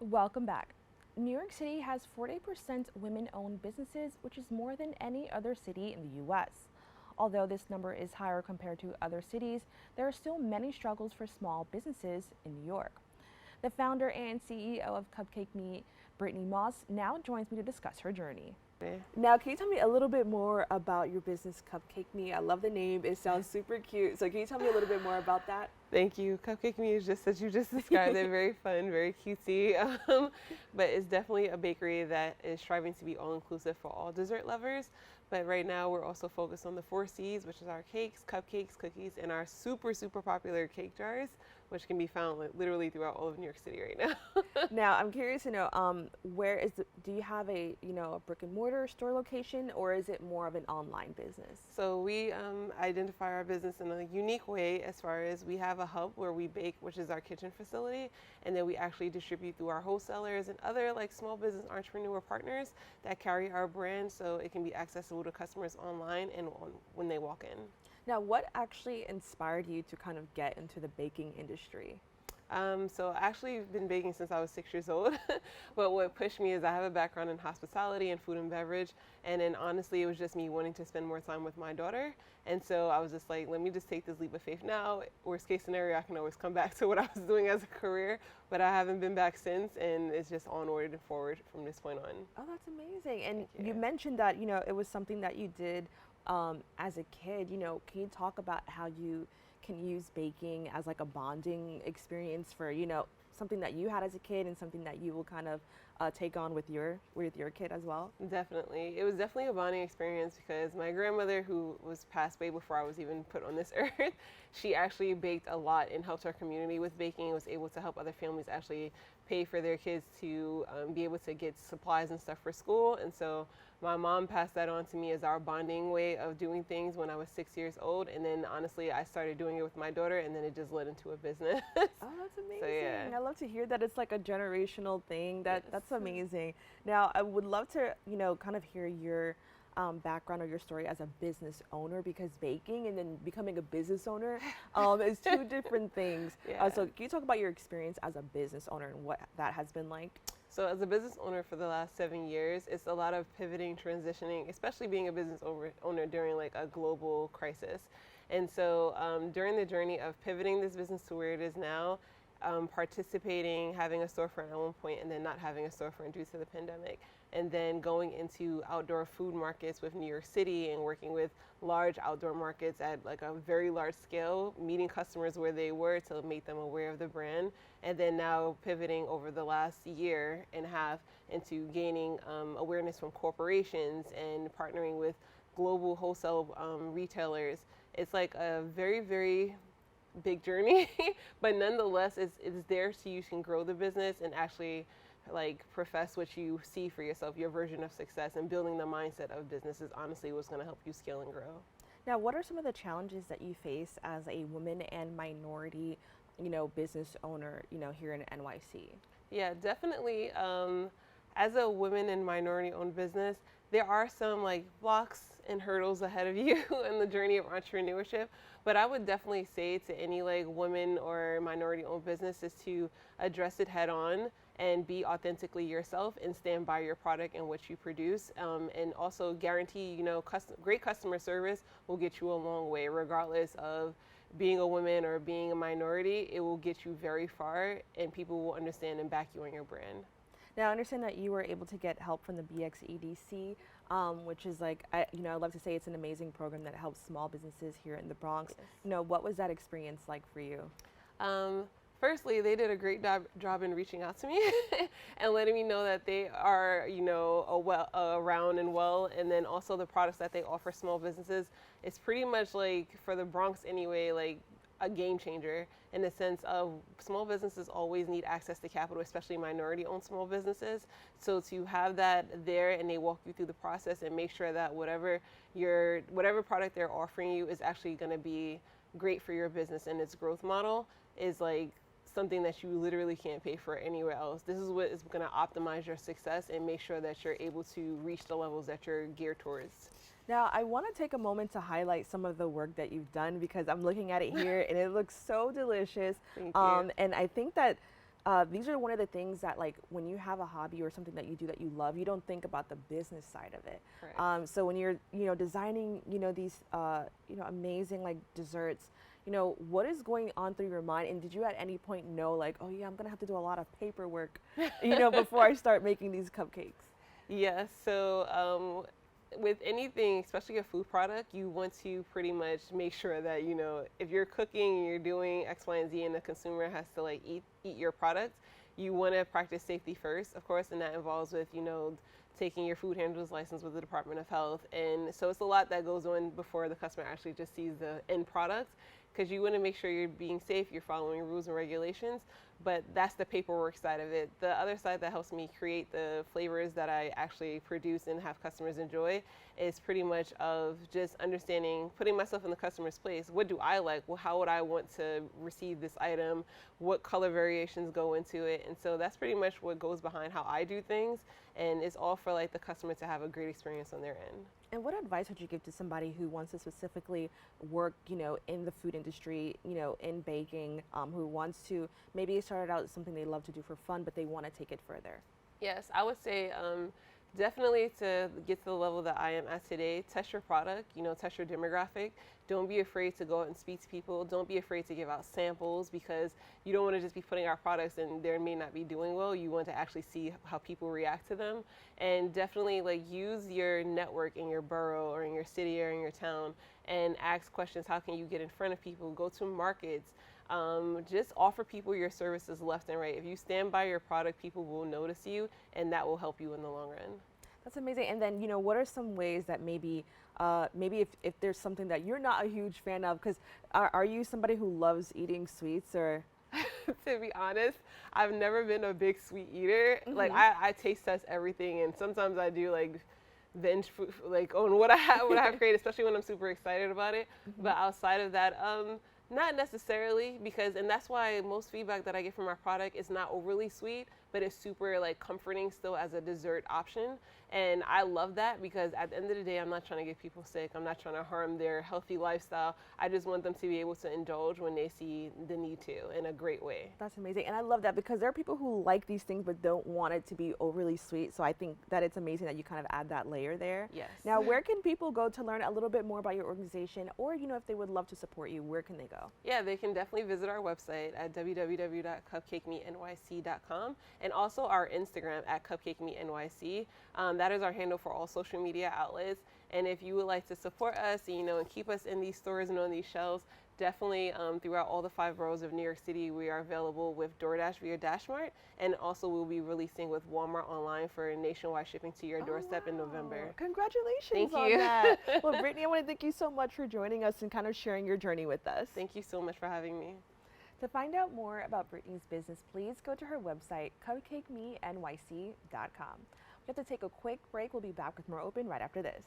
Welcome back. New York City has 40% women owned businesses, which is more than any other city in the U.S. Although this number is higher compared to other cities, there are still many struggles for small businesses in New York. The founder and CEO of Cupcake Me, Britney Moss, now joins me to discuss her journey. Now, can you tell me a little bit more about your business, Cupcake Me? I love the name. It sounds super cute. So, can you tell me a little bit more about that? Thank you. Cupcake Me is just as you just described it, very fun, very cutesy. But it's definitely a bakery that is striving to be all inclusive for all dessert lovers. But right now we're also focused on the 4 C's, which is our cakes, cupcakes, cookies, and our super, super popular cake jars, which can be found literally throughout all of New York City right now. Now, I'm curious to know, do you have a brick and mortar store location, or is it more of an online business? So we identify our business in a unique way as far as we have a hub where we bake, which is our kitchen facility, and then we actually distribute through our wholesalers and other like small business entrepreneur partners that carry our brand, so it can be accessible to customers online and when they walk in. Now, what actually inspired you to kind of get into the baking industry? So I actually been baking since I was 6 years old, but what pushed me is I have a background in hospitality and food and beverage, and then honestly it was just me wanting to spend more time with my daughter, and so I was just like, let me just take this leap of faith now. Worst case scenario, I can always come back to what I was doing as a career, but I haven't been back since, and it's just onward and forward from this point on. Oh, that's amazing. And Thank you. you mentioned that, it was something that you did as a kid. Can you talk about how you can use baking as like a bonding experience for, something that you had as a kid and something that you will kind of take on with your kid as well? Definitely. It was definitely a bonding experience because my grandmother, who was passed away before I was even put on this earth, she actually baked a lot and helped our community with baking and was able to help other families actually pay for their kids to be able to get supplies and stuff for school. And so my mom passed that on to me as our bonding way of doing things when I was 6 years old. And then honestly, I started doing it with my daughter, and then it just led into a business. Oh, that's amazing. So, yeah. I love to hear that it's like a generational thing. Yes. That's amazing. Now, I would love to, kind of hear your background or your story as a business owner, because baking and then becoming a business owner is two different things. Yeah. So can you talk about your experience as a business owner and what that has been like? So as a business owner for the last 7 years, it's a lot of pivoting, transitioning, especially being a business owner during like a global crisis. And so during the journey of pivoting this business to where it is now, participating, having a storefront at one point, and then not having a storefront due to the pandemic, and then going into outdoor food markets with New York City and working with large outdoor markets at like a very large scale, meeting customers where they were to make them aware of the brand, and then now pivoting over the last year and a half into gaining awareness from corporations and partnering with global wholesale retailers. It's like a very, very big journey, but nonetheless it's there so you can grow the business and actually like profess what you see for yourself, your version of success, and building the mindset of business is honestly what's going to help you scale and grow. Now, what are some of the challenges that you face as a woman and minority, business owner, here in NYC? Yeah, definitely. As a women and minority owned business, there are some like blocks and hurdles ahead of you in the journey of entrepreneurship. But I would definitely say to any like women or minority owned business is to address it head on and be authentically yourself and stand by your product and what you produce. And also guarantee, great customer service will get you a long way, regardless of being a woman or being a minority. It will get you very far, and people will understand and back you on your brand. Now, I understand that you were able to get help from the BXEDC, which is like, I love to say it's an amazing program that helps small businesses here in the Bronx. Yes. What was that experience like for you? Firstly, they did a great job in reaching out to me and letting me know that they are, around and well. And then also the products that they offer small businesses, it's pretty much like, for the Bronx anyway, like a game changer in the sense of small businesses always need access to capital, especially minority owned small businesses. So to have that there and they walk you through the process and make sure that whatever product they're offering you is actually going to be great for your business and its growth model is like something that you literally can't pay for anywhere else. This is what is going to optimize your success and make sure that you're able to reach the levels that you're geared towards. Now, I want to take a moment to highlight some of the work that you've done, because I'm looking at it here and it looks so delicious. Thank you. And I think that these are one of the things that, like, when you have a hobby or something that you do that you love, you don't think about the business side of it. Right. So when you're, designing, these, amazing like desserts, what is going on through your mind? And did you at any point know, like, oh yeah, I'm gonna have to do a lot of paperwork, before I start making these cupcakes? Yes. So with anything, especially a food product, you want to pretty much make sure that, if you're cooking and you're doing X, Y, and Z and the consumer has to like eat your product, you want to practice safety first, of course, and that involves with, taking your food handler's license with the Department of Health. And so it's a lot that goes on before the customer actually just sees the end product, because you want to make sure you're being safe, you're following rules and regulations. But that's the paperwork side of it. The other side that helps me create the flavors that I actually produce and have customers enjoy is pretty much of just understanding, putting myself in the customer's place. What do I like? Well, how would I want to receive this item? What color variations go into it? And so that's pretty much what goes behind how I do things. And it's all for like the customer to have a great experience on their end. And what advice would you give to somebody who wants to specifically work, in the food industry, in baking, who wants to maybe start out as something they love to do for fun, but they want to take it further? Yes, I would say definitely to get to the level that I am at today, test your product, test your demographic. Don't be afraid to go out and speak to people. Don't be afraid to give out samples, because you don't want to just be putting out products and they may not be doing well. You want to actually see how people react to them. And definitely like use your network in your borough or in your city or in your town and ask questions. How can you get in front of people? Go to markets. Just offer people your services left and right. If you stand by your product, people will notice you, and that will help you in the long run. That's amazing. And then, what are some ways that maybe if there's something that you're not a huge fan of, because are you somebody who loves eating sweets or? To be honest, I've never been a big sweet eater. Mm-hmm. Like I taste test everything, and sometimes I do like binge food, like on what I have created, especially when I'm super excited about it. Mm-hmm. But outside of that, not necessarily, and that's why most feedback that I get from our product is not overly sweet, but it's super like comforting still as a dessert option. And I love that, because at the end of the day, I'm not trying to get people sick. I'm not trying to harm their healthy lifestyle. I just want them to be able to indulge when they see the need to, in a great way. That's amazing. And I love that, because there are people who like these things but don't want it to be overly sweet. So I think that it's amazing that you kind of add that layer there. Yes. Now, where can people go to learn a little bit more about your organization, or, if they would love to support you, where can they go? Yeah, they can definitely visit our website at www.cupcakemenyc.com, and also our Instagram at cupcakemenyc. That is our handle for all social media outlets. And if you would like to support us, and keep us in these stores and on these shelves, definitely throughout all the 5 boroughs of New York City, we are available with DoorDash via DashMart, and also we'll be releasing with Walmart online for nationwide shipping to your doorstep in November. Congratulations Thank on you. that. Well, Britney, I want to thank you so much for joining us and kind of sharing your journey with us. Thank you so much for having me. To find out more about Britney's business, please go to her website, cupcakemenyc.com. We have to take a quick break. We'll be back with more Open right after this.